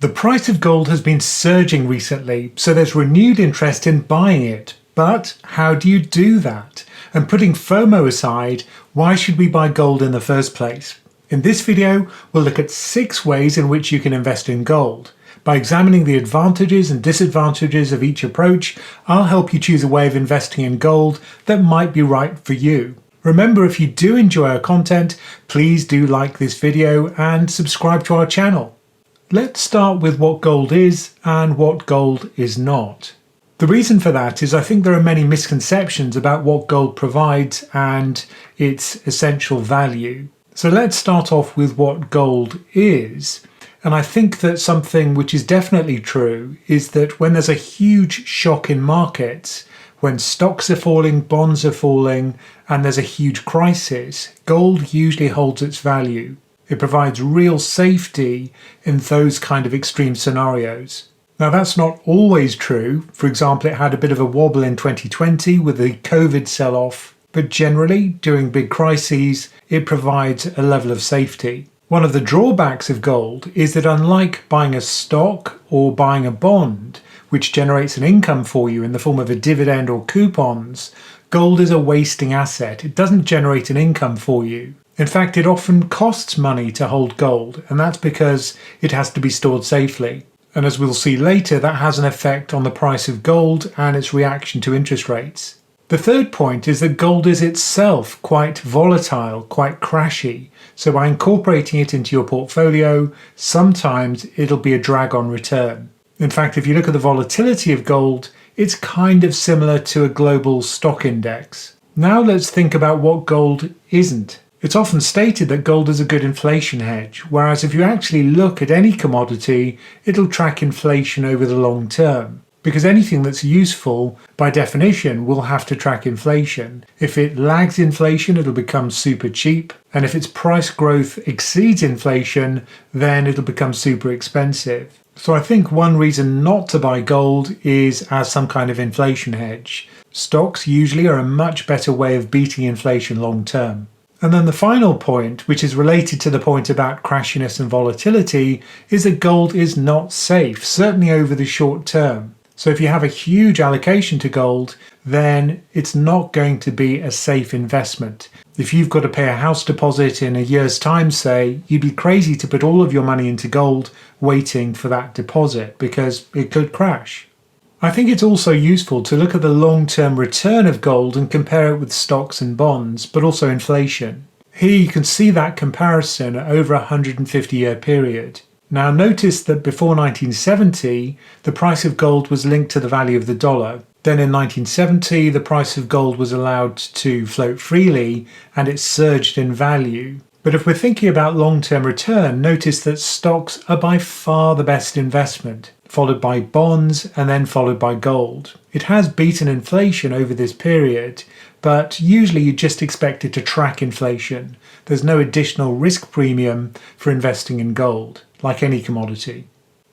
The price of gold has been surging recently, so there's renewed interest in buying it. But how do you do that? And putting FOMO aside, why should we buy gold in the first place? In this video, we'll look at 6 ways in which you can invest in gold. By examining the advantages and disadvantages of each approach, I'll help you choose a way of investing in gold that might be right for you. Remember, if you do enjoy our content, please do like this video and subscribe to our channel. Let's start with what gold is and what gold is not. The reason for that is I think there are many misconceptions about what gold provides and its essential value. So let's start off with what gold is. And I think that something which is definitely true is that when there's a huge shock in markets, when stocks are falling, bonds are falling, and there's a huge crisis, gold usually holds its value. It provides real safety in those kind of extreme scenarios. Now that's not always true. For example, it had a bit of a wobble in 2020 with the COVID sell-off, but generally during big crises, it provides a level of safety. One of the drawbacks of gold is that unlike buying a stock or buying a bond, which generates an income for you in the form of a dividend or coupons, gold is a wasting asset. It doesn't generate an income for you. In fact, it often costs money to hold gold, and that's because it has to be stored safely. And as we'll see later, that has an effect on the price of gold and its reaction to interest rates. The third point is that gold is itself quite volatile, quite crashy. So by incorporating it into your portfolio, sometimes it'll be a drag on return. In fact, if you look at the volatility of gold, it's kind of similar to a global stock index. Now let's think about what gold isn't. It's often stated that gold is a good inflation hedge, whereas if you actually look at any commodity, it'll track inflation over the long term. Because anything that's useful, by definition, will have to track inflation. If it lags inflation, it'll become super cheap. And if its price growth exceeds inflation, then it'll become super expensive. So I think one reason not to buy gold is as some kind of inflation hedge. Stocks usually are a much better way of beating inflation long term. And then the final point, which is related to the point about crashiness and volatility, is that gold is not safe, certainly over the short term. So if you have a huge allocation to gold, then it's not going to be a safe investment. If you've got to pay a house deposit in a year's time, say, you'd be crazy to put all of your money into gold waiting for that deposit because it could crash. I think it's also useful to look at the long-term return of gold and compare it with stocks and bonds, but also inflation. Here you can see that comparison over a 150-year period. Now notice that before 1970, the price of gold was linked to the value of the dollar. Then in 1970, the price of gold was allowed to float freely and it surged in value. But if we're thinking about long-term return, notice that stocks are by far the best investment, followed by bonds and then followed by gold. It has beaten inflation over this period, but usually you just expect it to track inflation. There's no additional risk premium for investing in gold, like any commodity.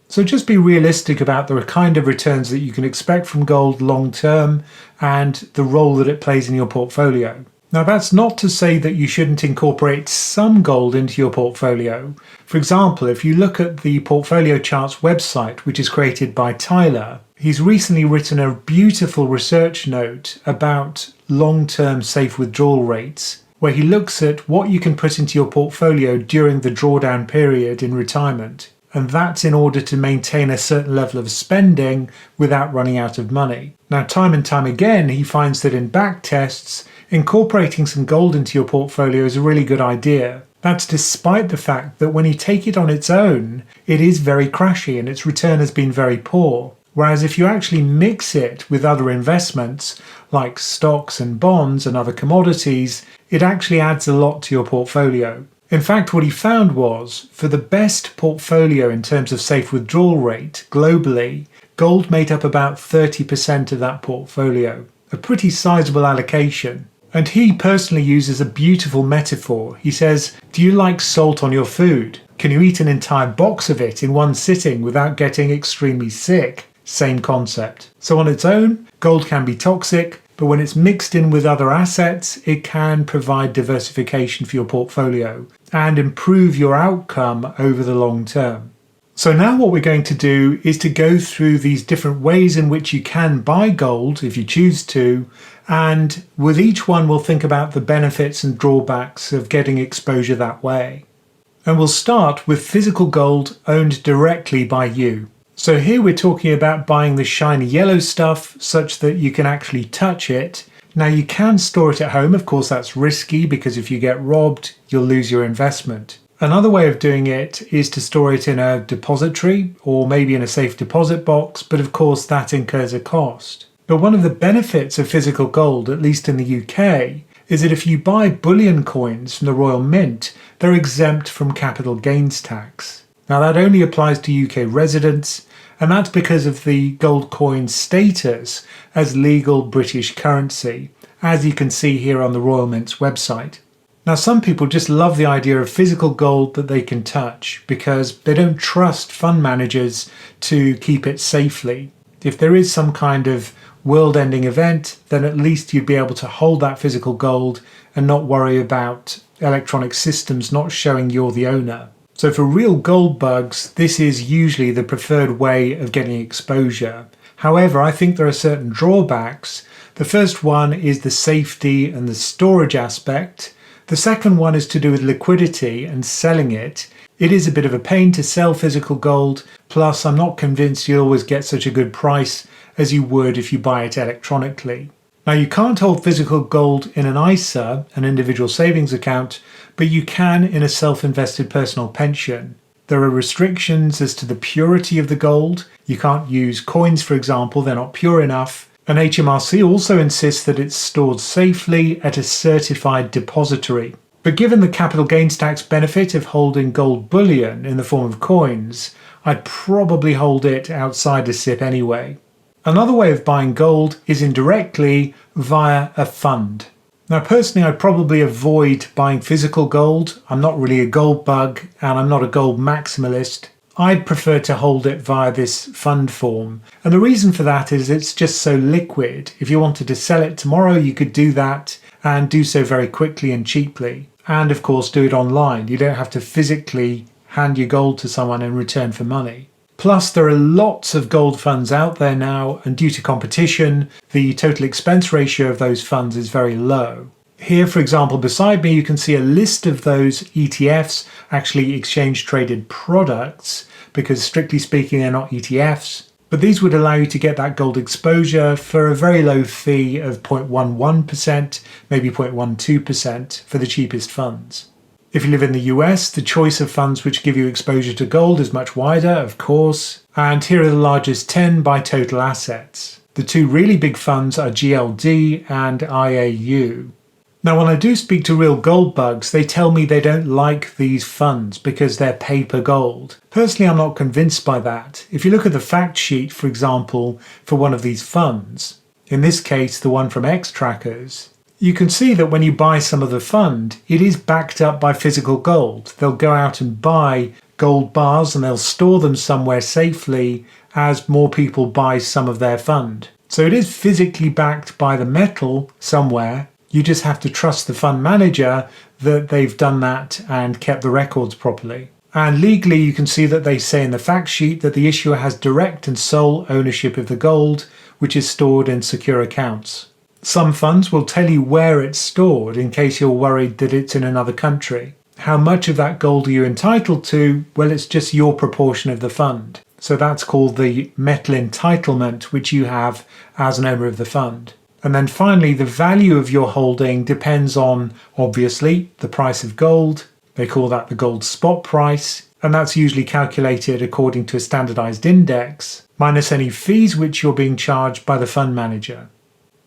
So just be realistic about the kind of returns that you can expect from gold long term and the role that it plays in your portfolio. Now that's not to say that you shouldn't incorporate some gold into your portfolio. For example, if you look at the Portfolio Charts website, which is created by Tyler, he's recently written a beautiful research note about long-term safe withdrawal rates, where he looks at what you can put into your portfolio during the drawdown period in retirement. And that's in order to maintain a certain level of spending without running out of money. Now, time and time again, he finds that in back tests, incorporating some gold into your portfolio is a really good idea. That's despite the fact that when you take it on its own, it is very crashy and its return has been very poor. Whereas if you actually mix it with other investments, like stocks and bonds and other commodities, it actually adds a lot to your portfolio. In fact, what he found was, for the best portfolio in terms of safe withdrawal rate globally, gold made up about 30% of that portfolio, a pretty sizable allocation. And he personally uses a beautiful metaphor. He says, do you like salt on your food? Can you eat an entire box of it in one sitting without getting extremely sick? Same concept. So on its own, gold can be toxic, but when it's mixed in with other assets, it can provide diversification for your portfolio and improve your outcome over the long term. So now what we're going to do is to go through these different ways in which you can buy gold if you choose to, and with each one we'll think about the benefits and drawbacks of getting exposure that way. And we'll start with physical gold owned directly by you. So here we're talking about buying the shiny yellow stuff such that you can actually touch it. Now you can store it at home, of course that's risky because if you get robbed you'll lose your investment. Another way of doing it is to store it in a depository or maybe in a safe deposit box, but of course that incurs a cost. But one of the benefits of physical gold, at least in the UK, is that if you buy bullion coins from the Royal Mint, they're exempt from capital gains tax. Now that only applies to UK residents, and that's because of the gold coin's status as legal British currency, as you can see here on the Royal Mint's website. Now some people just love the idea of physical gold that they can touch because they don't trust fund managers to keep it safely. If there is some kind of world-ending event, then at least you'd be able to hold that physical gold and not worry about electronic systems not showing you're the owner. So for real gold bugs, this is usually the preferred way of getting exposure. However, I think there are certain drawbacks. The first one is the safety and the storage aspect. The second one is to do with liquidity and selling it. It is a bit of a pain to sell physical gold, plus I'm not convinced you'll always get such a good price as you would if you buy it electronically. Now you can't hold physical gold in an ISA, an individual savings account, but you can in a self-invested personal pension. There are restrictions as to the purity of the gold. You can't use coins, for example, they're not pure enough. And HMRC also insists that it's stored safely at a certified depository. But given the capital gains tax benefit of holding gold bullion in the form of coins, I'd probably hold it outside a SIPP anyway. Another way of buying gold is indirectly via a fund. Now personally I'd probably avoid buying physical gold. I'm not really a gold bug and I'm not a gold maximalist. I'd prefer to hold it via this fund form. And the reason for that is it's just so liquid. If you wanted to sell it tomorrow, you could do that and do so very quickly and cheaply. And of course do it online. You don't have to physically hand your gold to someone in return for money. Plus, there are lots of gold funds out there now, and due to competition, the total expense ratio of those funds is very low. Here, for example, beside me, you can see a list of those ETFs, actually exchange-traded products, because strictly speaking, they're not ETFs. But these would allow you to get that gold exposure for a very low fee of 0.11%, maybe 0.12% for the cheapest funds. If you live in the US, the choice of funds which give you exposure to gold is much wider, of course, and here are the largest 10 by total assets. The two really big funds are GLD and IAU. Now when I do speak to real gold bugs, they tell me they don't like these funds because they're paper gold. Personally, I'm not convinced by that. If you look at the fact sheet, for example, for one of these funds, in this case the one from X-Trackers, you can see that when you buy some of the fund, it is backed up by physical gold. They'll go out and buy gold bars and they'll store them somewhere safely as more people buy some of their fund. So it is physically backed by the metal somewhere. You just have to trust the fund manager that they've done that and kept the records properly. And legally, you can see that they say in the fact sheet that the issuer has direct and sole ownership of the gold, which is stored in secure accounts. Some funds will tell you where it's stored in case you're worried that it's in another country. How much of that gold are you entitled to? Well, it's just your proportion of the fund. So that's called the metal entitlement, which you have as an owner of the fund. And then finally, the value of your holding depends on, obviously, the price of gold. They call that the gold spot price. And that's usually calculated according to a standardized index, minus any fees which you're being charged by the fund manager.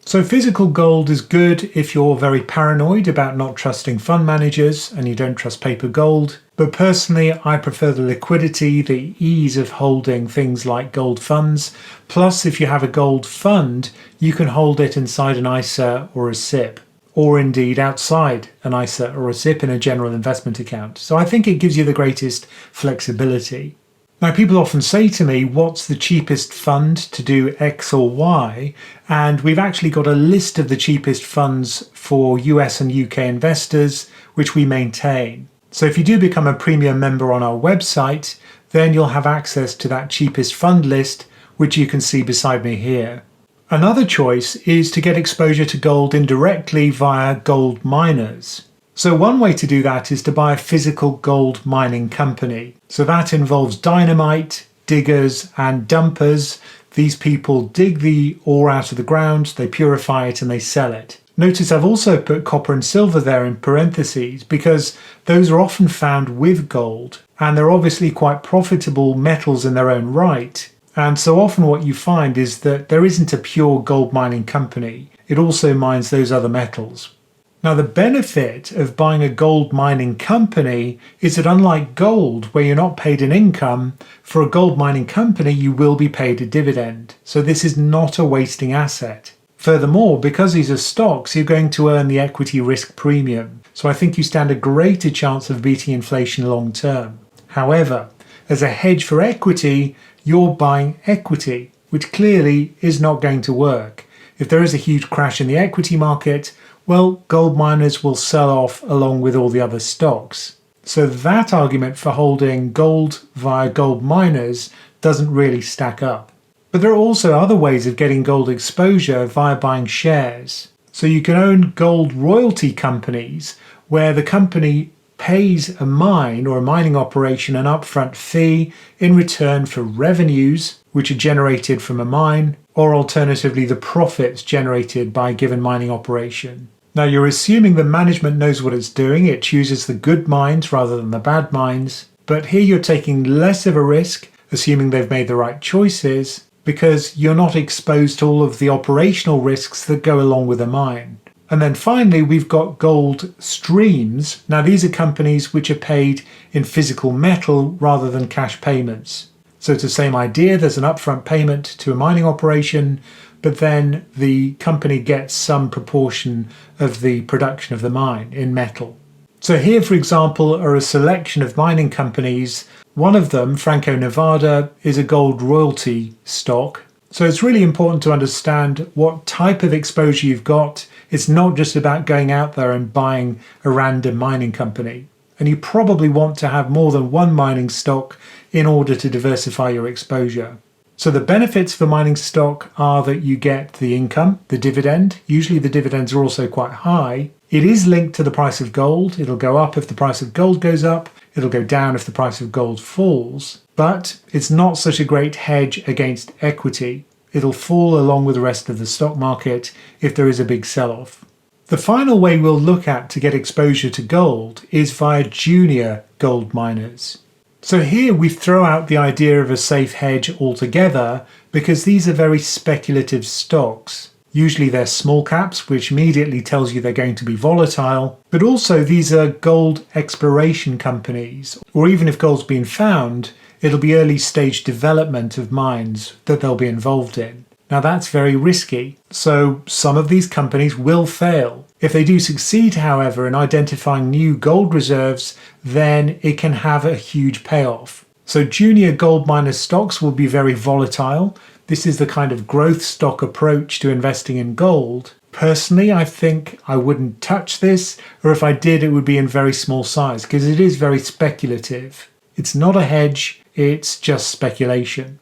So physical gold is good if you're very paranoid about not trusting fund managers and you don't trust paper gold. But personally, I prefer the liquidity, the ease of holding things like gold funds. Plus, if you have a gold fund, you can hold it inside an ISA or a SIPP, or indeed outside an ISA or a SIPP in a general investment account. So I think it gives you the greatest flexibility. Now, people often say to me, what's the cheapest fund to do X or Y? And we've actually got a list of the cheapest funds for US and UK investors, which we maintain. So if you do become a premium member on our website, then you'll have access to that cheapest fund list, which you can see beside me here. Another choice is to get exposure to gold indirectly via gold miners. So one way to do that is to buy a physical gold mining company. So that involves dynamite, diggers and dumpers. These people dig the ore out of the ground, they purify it and they sell it. Notice I've also put copper and silver there in parentheses because those are often found with gold and they're obviously quite profitable metals in their own right. And so often what you find is that there isn't a pure gold mining company. It also mines those other metals. Now, the benefit of buying a gold mining company is that unlike gold, where you're not paid an income, for a gold mining company, you will be paid a dividend. So this is not a wasting asset. Furthermore, because these are stocks, you're going to earn the equity risk premium. So I think you stand a greater chance of beating inflation long term. However, as a hedge for equity, you're buying equity, which clearly is not going to work. If there is a huge crash in the equity market, well, gold miners will sell off along with all the other stocks. So that argument for holding gold via gold miners doesn't really stack up. But there are also other ways of getting gold exposure via buying shares. So you can own gold royalty companies where the company pays a mine or a mining operation an upfront fee in return for revenues which are generated from a mine, or alternatively the profits generated by a given mining operation. Now you're assuming the management knows what it's doing, it chooses the good mines rather than the bad mines, but here you're taking less of a risk, assuming they've made the right choices, because you're not exposed to all of the operational risks that go along with a mine. And then finally, we've got gold streams. Now these are companies which are paid in physical metal rather than cash payments. So it's the same idea, there's an upfront payment to a mining operation, but then the company gets some proportion of the production of the mine in metal. So here, for example, are a selection of mining companies. One of them, Franco-Nevada, is a gold royalty stock. So it's really important to understand what type of exposure you've got. It's not just about going out there and buying a random mining company. And you probably want to have more than one mining stock in order to diversify your exposure. So the benefits for mining stock are that you get the income, the dividend. Usually the dividends are also quite high. It is linked to the price of gold. It'll go up if the price of gold goes up. It'll go down if the price of gold falls. But it's not such a great hedge against equity. It'll fall along with the rest of the stock market if there is a big sell-off. The final way we'll look at to get exposure to gold is via junior gold miners. So here we throw out the idea of a safe hedge altogether because these are very speculative stocks. Usually they're small caps, which immediately tells you they're going to be volatile, but also these are gold exploration companies, or even if gold's been found, it'll be early stage development of mines that they'll be involved in. Now that's very risky, so some of these companies will fail. If they do succeed, however, in identifying new gold reserves, then it can have a huge payoff. So junior gold miner stocks will be very volatile. This is the kind of growth stock approach to investing in gold. Personally, I think I wouldn't touch this, or if I did, it would be in very small size because it is very speculative. It's not a hedge, it's just speculation.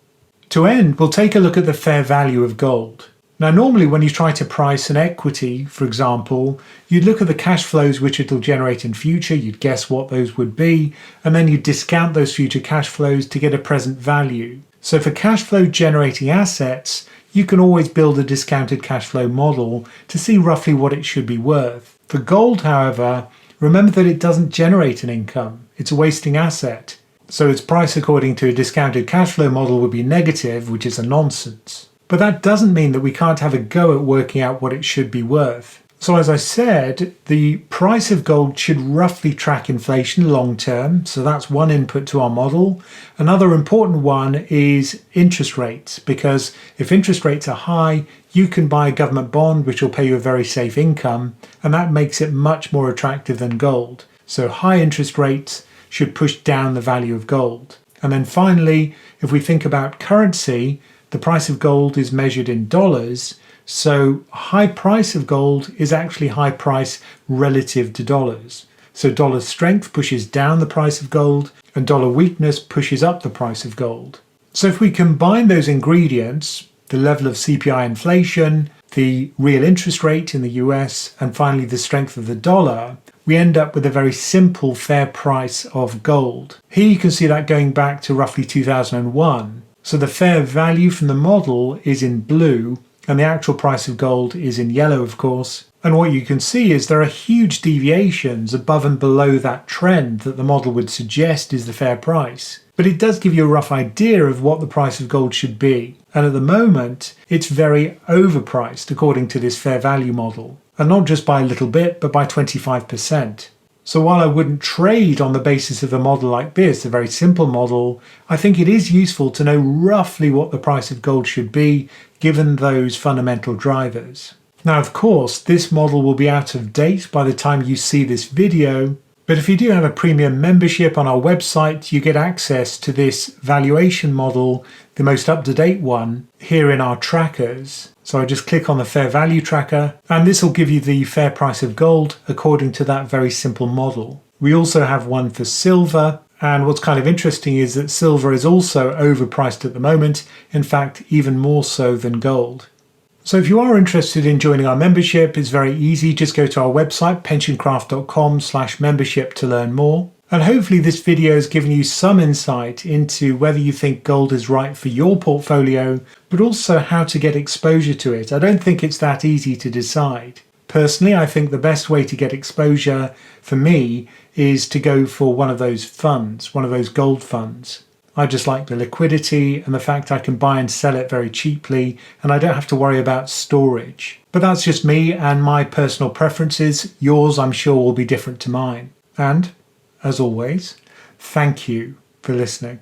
To end, we'll take a look at the fair value of gold. Now, normally when you try to price an equity, for example, you'd look at the cash flows which it'll generate in future, you'd guess what those would be, and then you'd discount those future cash flows to get a present value. So for cash flow generating assets, you can always build a discounted cash flow model to see roughly what it should be worth. For gold, however, remember that it doesn't generate an income. It's a wasting asset. So its price according to a discounted cash flow model would be negative, which is a nonsense. But that doesn't mean that we can't have a go at working out what it should be worth. So as I said, the price of gold should roughly track inflation long term. So that's one input to our model. Another important one is interest rates, because if interest rates are high, you can buy a government bond which will pay you a very safe income, and that makes it much more attractive than gold. So high interest rates should push down the value of gold. And then finally, if we think about currency, the price of gold is measured in dollars. So high price of gold is actually high price relative to dollars. So dollar strength pushes down the price of gold and dollar weakness pushes up the price of gold. So if we combine those ingredients, the level of CPI inflation, the real interest rate in the US, and finally the strength of the dollar, we end up with a very simple fair price of gold. Here you can see that going back to roughly 2001. So the fair value from the model is in blue and the actual price of gold is in yellow, of course. And what you can see is there are huge deviations above and below that trend that the model would suggest is the fair price. But it does give you a rough idea of what the price of gold should be. And at the moment, it's very overpriced according to this fair value model. And not just by a little bit, but by 25%. So while I wouldn't trade on the basis of a model like this, a very simple model, I think it is useful to know roughly what the price of gold should be given those fundamental drivers. Now, of course, this model will be out of date by the time you see this video, but if you do have a premium membership on our website, you get access to this valuation model, the most up-to-date one, here in our trackers. So I just click on the fair value tracker, and this will give you the fair price of gold according to that very simple model. We also have one for silver, and what's kind of interesting is that silver is also overpriced at the moment, in fact, even more so than gold. So if you are interested in joining our membership, it's very easy. Just go to our website, pensioncraft.com/membership to learn more. And hopefully this video has given you some insight into whether you think gold is right for your portfolio, but also how to get exposure to it. I don't think it's that easy to decide. Personally, I think the best way to get exposure for me is to go for one of those funds, one of those gold funds. I just like the liquidity and the fact I can buy and sell it very cheaply and I don't have to worry about storage. But that's just me and my personal preferences. Yours, I'm sure, will be different to mine. And, as always, thank you for listening.